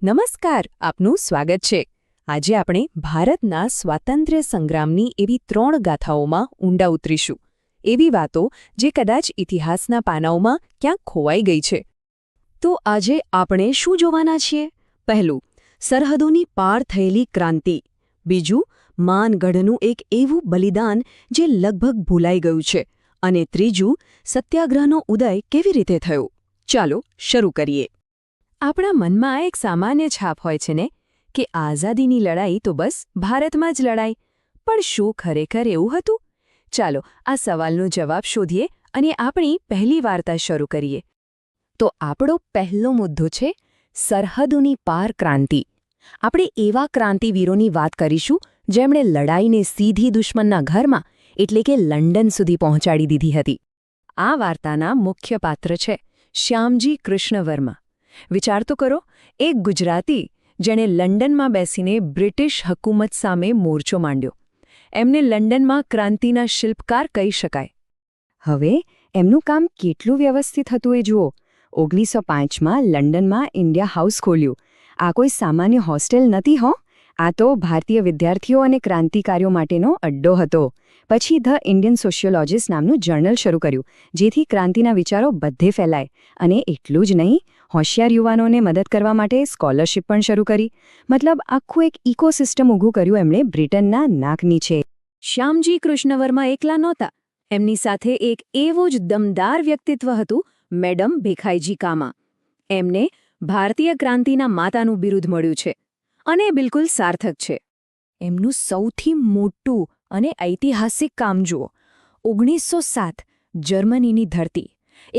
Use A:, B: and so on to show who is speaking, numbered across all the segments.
A: નમસ્કાર, આપનું સ્વાગત છે. આજે આપણે ભારતના સ્વાતંત્ર્ય સંગ્રામની એવી 3 ગાથાઓમાં ઊંડા ઉતરીશું. એવી વાતો જે કદાચ ઇતિહાસના પાનાઓમાં ક્યાંક ખોવાઈ ગઈ છે. તો આજે આપણે શું જોવાના છીએ? પહેલું, સરહદોની પાર થયેલી ક્રાંતિ. બીજું, માનગઢનું એક એવું બલિદાન જે લગભગ ભૂલાઈ ગયું છે. અને ત્રીજું, સત્યાગ્રહનો ઉદય કેવી રીતે થયો. ચાલો શરૂ કરીએ. આપણા મનમાં એક સામાન્ય છાપ હોય છે ને કે આઝાદીની લડાઈ તો બસ ભારતમાં જ લડાઈ. પણ શું ખરેખર એવું હતું? ચાલો આ સવાલનો જવાબ શોધીએ અને આપણી પહેલી વાર્તા શરૂ કરીએ. તો આપણો પહેલો મુદ્દો છે સરહદોની પાર ક્રાંતિ. આપણે એવા ક્રાંતિવીરોની વાત કરીશું જેમણે લડાઈને સીધી દુશ્મનના ઘરમાં એટલે કે લંડન સુધી પહોંચાડી દીધી હતી. આ વાર્તાના મુખ્ય પાત્ર છે શ્યામજી કૃષ્ણ વર્મા. વિચાર તો કરો, એક ગુજરાતી જેણે લંડનમાં બેસીને બ્રિટિશ હકૂમત સામે મોરચો માંડ્યો. એમને લંડનમાં ક્રાંતિના શિલ્પકાર કહી શકાય. હવે એમનું કામ કેટલું વ્યવસ્થિત હતું એ જુઓ. 1905માં લંડનમાં ઇન્ડિયા હાઉસ ખોલ્યું. આ કોઈ સામાન્ય હોસ્ટેલ નથી હો. આ તો ભારતીય વિદ્યાર્થીઓ અને ક્રાંતિકારીઓ માટેનો અડ્ડો હતો. પછી ધ ઇન્ડિયન સોશિયોલોજિસ્ટ નામનું જર્નલ શરૂ કર્યું, જેથી ક્રાંતિના વિચારો બધે ફેલાય. અને એટલું જ નહીં, હોશિયાર યુવાનોને મદદ કરવા માટે સ્કોલરશિપ પણ શરૂ કરી. મતલબ આખું એક ઇકોસિસ્ટમ ઊભું કર્યું એમણે બ્રિટનના નાક નીચે. શ્યામજી કૃષ્ણ વર્મા એકલા નહોતા. એમની સાથે એક એવું જ દમદાર વ્યક્તિત્વ હતું, મેડમ ભીખાઈજી કામા. એમને ભારતીય ક્રાંતિના માતાનું બિરુદ મળ્યું છે. અને બિલકુલ સાર્થક છે. એમનું સૌથી મોટું અને ઐતિહાસિક કામ જુઓ. 1907 જર્મનીની ધરતી.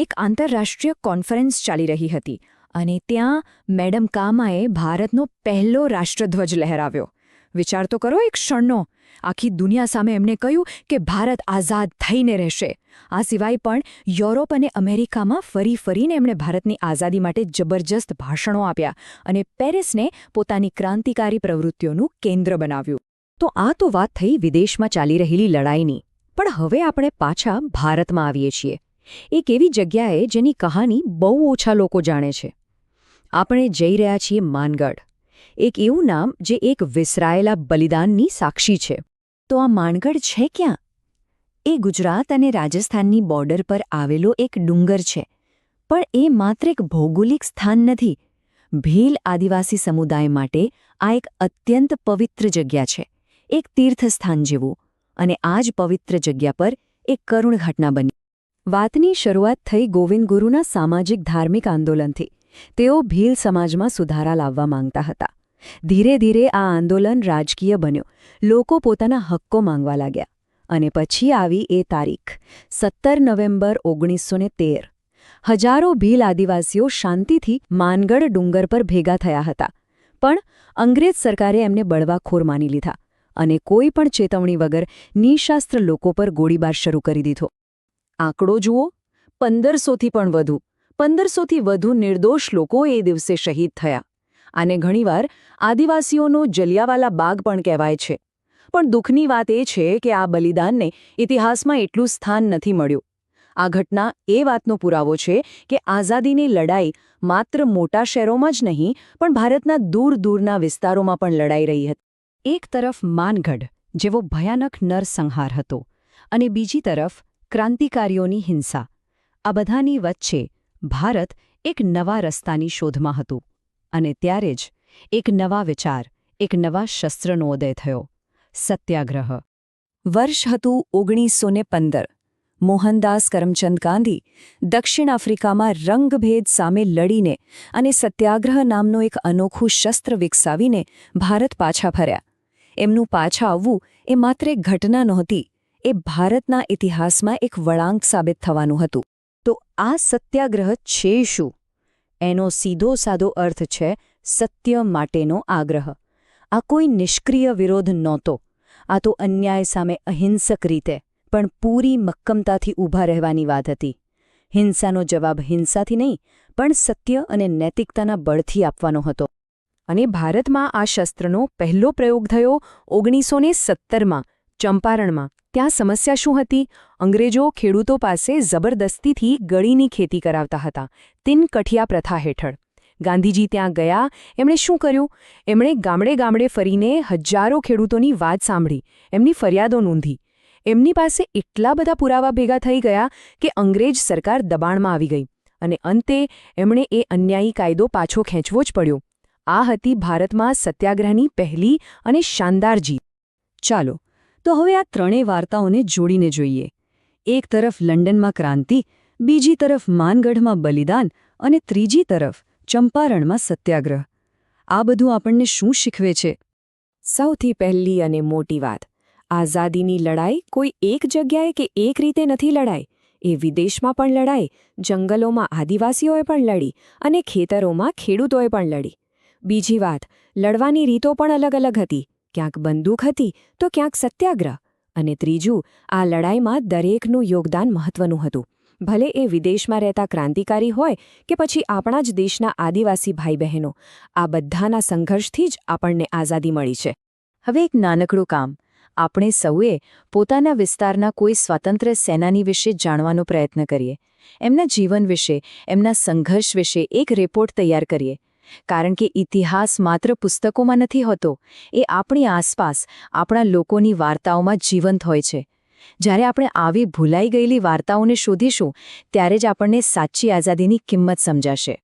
A: એક આંતરરાષ્ટ્રીય કોન્ફરન્સ ચાલી રહી હતી અને ત્યાં મેડમ કામાએ ભારતનો પહેલો રાષ્ટ્રધ્વજ લહેરાવ્યો. વિચાર તો કરો એક ક્ષણનો. આખી દુનિયા સામે એમણે કહ્યું કે ભારત આઝાદ થઈને રહેશે. આ સિવાય પણ યુરોપ અને અમેરિકામાં ફરીને એમણે ભારતની આઝાદી માટે જબરજસ્ત ભાષણો આપ્યા અને પેરિસને પોતાની ક્રાંતિકારી પ્રવૃત્તિઓનું કેન્દ્ર બનાવ્યું. તો આ તો વાત થઈ વિદેશમાં ચાલી રહેલી લડાઈની. પણ હવે આપણે પાછા ભારતમાં આવીએ છીએ. એક એવી જગ્યાએ જેની કહાની બહુ ઓછા લોકો જાણે છે. આપણે જઈ રહ્યા છીએ માનગઢ. એક એવું નામ જે એક વિસરાયેલા બલિદાનની સાક્ષી છે. તો આ માનગઢ છે ક્યાં? એ ગુજરાત અને રાજસ્થાનની બોર્ડર પર આવેલો એક ડુંગર છે. પણ એ માત્ર એક ભૌગોલિક સ્થાન નથી. ભીલ આદિવાસી સમુદાય માટે આ એક અત્યંત પવિત્ર જગ્યા છે. એક તીર્થસ્થાન જેવું. અને આ જ પવિત્ર જગ્યા પર એક કરુણ ઘટના બની. વાતની શરૂઆત થઈ ગોવિંદ ગુરુના સામાજિક ધાર્મિક આંદોલનથી. તેઓ ભીલ સમાજમાં સુધારા લાવવા માંગતા હતા. ધીરે ધીરે આ આંદોલન રાજકીય બન્યું. લોકો પોતાના હક્કો માંગવા લાગ્યા. અને પછી આવી એ તારીખ 17 નવેમ્બર 1913. હજારો ભીલ આદિવાસીઓ શાંતિથી માનગઢ ડુંગર પર ભેગા થયા હતા. પણ અંગ્રેજ સરકારે એમને બળવાખોર માની લીધા અને કોઈ પણ ચેતવણી વગર નિશાસ્ત્ર લોકો પર ગોળીબાર શરૂ કરી દીધો. આંકડો જુઓ, 1500થી પણ વધુ. 1500થી વધુ નિર્દોષ લોકો એ દિવસે શહીદ થયા. આને ઘણીવાર આદિવાસીઓનો જલિયાવાલા બાગ પણ કહેવાય છે. પણ દુઃખની વાત એ છે કે આ બલિદાનને ઇતિહાસમાં એટલું સ્થાન નથી મળ્યું. આ ઘટના એ વાતનો પુરાવો છે કે આઝાદીની લડાઈ માત્ર મોટા શહેરોમાં જ નહીં પણ ભારતના દૂર દૂરના વિસ્તારોમાં પણ લડાઈ રહી હતી. એક તરફ માનગઢ જેવો ભયાનક નરસંહાર હતો અને બીજી તરફ ક્રાંતિકારીઓની હિંસા. આ બધાની વચ્ચે ભારત એક નવા રસ્તાની શોધમાં હતું. અને ત્યારે જ એક નવા વિચાર, એક નવા શસ્ત્રનો ઉદય થયો. સત્યાગ્રહ. વર્ષ હતું 1915. મોહનદાસ કરમચંદ ગાંધી દક્ષિણ આફ્રિકામાં રંગભેદ સામે લડીને અને સત્યાગ્રહ નામનો એક અનોખું શસ્ત્ર વિકસાવીને ભારત પાછા ફર્યા. એમનું પાછા આવવું એ માત્ર એક ઘટના નહોતી, એ ભારતના ઇતિહાસમાં એક વળાંક સાબિત થવાનું હતું. તો આ સત્યાગ્રહ છે શું? એનો સીધો સાદો અર્થ છે સત્ય માટેનો આગ્રહ. આ કોઈ નિષ્ક્રિય વિરોધ નહોતો. આ તો અન્યાય સામે અહિંસક રીતે પણ પૂરી મક્કમતાથી ઊભા રહેવાની વાત હતી. હિંસાનો જવાબ હિંસાથી નહીં પણ સત્ય અને નૈતિકતાના બળથી આપવાનો હતો. અને ભારતમાં આ શસ્ત્રનો પહેલો પ્રયોગ થયો 1917માં ચંપારણમાં. ત્યાં સમસ્યા શું હતી? અંગ્રેજો ખેડૂતો પાસે જબરદસ્તીથી ગળીની ખેતી કરાવતા હતા, તિનકઠિયા પ્રથા હેઠળ. ગાંધીજી ત્યાં ગયા, એમણે શું કર્યું? એમણે ગામડે ગામડે ફરીને હજારો ખેડૂતોની વાત સાંભળી, એમની ફરિયાદો નોંધી. એમની પાસે એટલા બધા પુરાવા ભેગા થઈ ગયા કે અંગ્રેજ સરકાર દબાણમાં આવી ગઈ અને અંતે એમણે એ અન્યાયી કાયદો પાછો ખેંચવો જ પડ્યો. આ હતી ભારતમાં સત્યાગ્રહની પહેલી અને શાનદાર જીત. ચાલો, તો હવે આ ત્રણેય વાર્તાઓને જોડીને જોઈએ. એક તરફ લંડનમાં ક્રાંતિ, બીજી તરફ માનગઢમાં બલિદાન અને ત્રીજી તરફ ચંપારણમાં સત્યાગ્રહ. આ બધું આપણને શું શીખવે છે? સૌથી પહેલી અને મોટી વાત, આઝાદીની લડાઈ કોઈ એક જગ્યાએ કે એક રીતે નથી લડાઈ. એ વિદેશમાં પણ લડાઈ, જંગલોમાં આદિવાસીઓએ પણ લડી અને ખેતરોમાં ખેડૂતોએ પણ લડી. બીજી વાત, લડવાની રીતો પણ અલગ અલગ હતી. ક્યાંક બંદૂક હતી તો ક્યાંક સત્યાગ્રહ. અને ત્રીજું, આ લડાઈમાં દરેકનું યોગદાન મહત્વનું હતું. ભલે એ વિદેશમાં રહેતા ક્રાંતિકારી હોય કે પછી આપણા જ દેશના આદિવાસી ભાઈ બહેનો, આ બધાના સંઘર્ષથી જ આપણને આઝાદી મળી છે. હવે એક નાનકડું કામ. આપણે સૌએ પોતાના વિસ્તારના કોઈ સ્વાતંત્ર્ય સેનાની વિશે જાણવાનો પ્રયત્ન કરીએ. એમના જીવન વિશે, એમના સંઘર્ષ વિશે એક રિપોર્ટ તૈયાર કરીએ. કારણ કે ઇતિહાસ માત્ર પુસ્તકોમાં નથી હોતો, એ આપણી આસપાસ, આપણા લોકોની વાર્તાઓમાં જીવંત હોય છે. જ્યારે આપણે આવી ભૂલાઈ ગયેલી વાર્તાઓને શોધીશું, ત્યારે જ આપણને સાચી આઝાદીની કિંમત સમજાશે.